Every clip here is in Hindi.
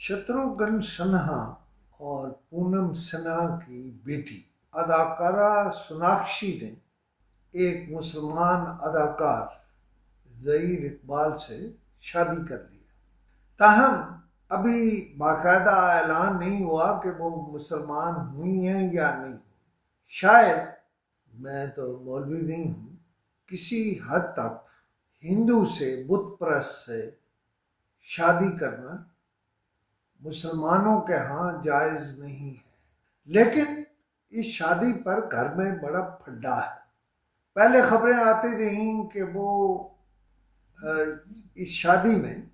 शत्रुघ्न सिन्हा और पूनम सिन्हा की बेटी अदाकारा सोनाक्षी ने एक मुसलमान अदाकार ज़हीर इकबाल से शादी कर ली। ताहम अभी बाकायदा ऐलान नहीं हुआ कि वो मुसलमान हुई हैं या नहीं। शायद, मैं तो मौलवी नहीं हूँ, किसी हद तक हिंदू से, बुत परस्त से शादी करना मुसलमानों के यहाँ जायज़ नहीं है। लेकिन इस शादी पर घर में बड़ा फड्डा है। पहले खबरें आती रहीं कि वो इस शादी में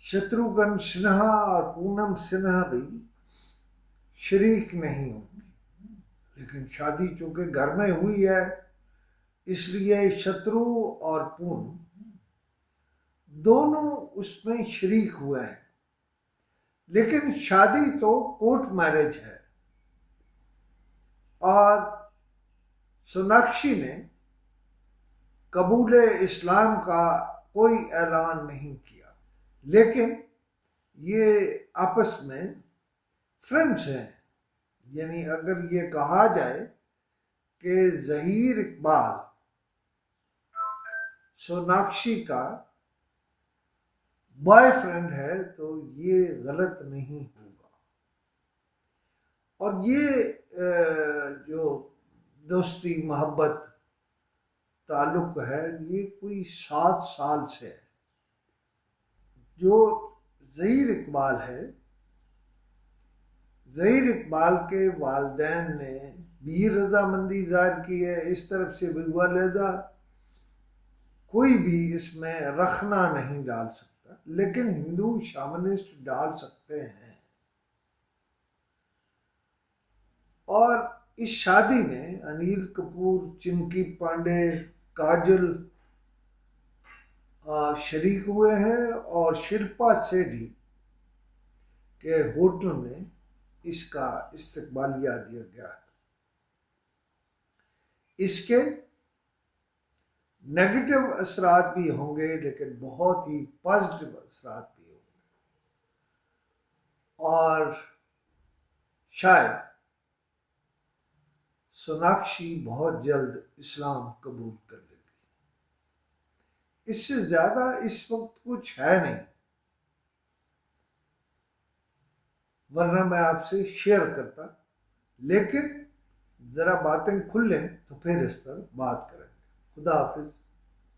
शत्रुघ्न सिन्हा और पूनम सिन्हा भी शरीक नहीं होंगे, लेकिन शादी चूंकि घर में हुई है इसलिए शत्रु और पूनम दोनों उसमें शरीक हुए हैं। लेकिन शादी तो कोर्ट मैरिज है और सोनाक्षी ने कबूल इस्लाम का कोई ऐलान नहीं किया, लेकिन ये आपस में फ्रेंड्स हैं। यानी अगर ये कहा जाए कि ज़हीर इकबाल सोनाक्षी का बॉयफ्रेंड है तो ये गलत नहीं होगा। और ये जो दोस्ती मोहब्बत ताल्लुक है ये कोई 7 साल से है। जो ज़हीर इकबाल है, ज़हीर इकबाल के वालिदैन ने भी रजामंदी ज़ाहिर की है, इस तरफ से भी वालिदा कोई भी इसमें रखना नहीं डाल सकता, लेकिन हिंदू शामनिस्ट डाल सकते हैं। और इस शादी में अनिल कपूर, चिंकी पांडे, काजल शरीक हुए हैं और शिल्पा शेट्टी के होटल में इसका इस्तकबालिया दिया गया। इसके नेगेटिव असरात भी होंगे लेकिन बहुत ही पॉजिटिव असरात भी होंगे और शायद सोनाक्षी बहुत जल्द इस्लाम कबूल कर लेगी। इससे ज़्यादा इस वक्त कुछ है नहीं, वरना मैं आपसे शेयर करता, लेकिन ज़रा बातें खुल लें तो फिर इस पर बात करेंगे। खुदा हाफिज़।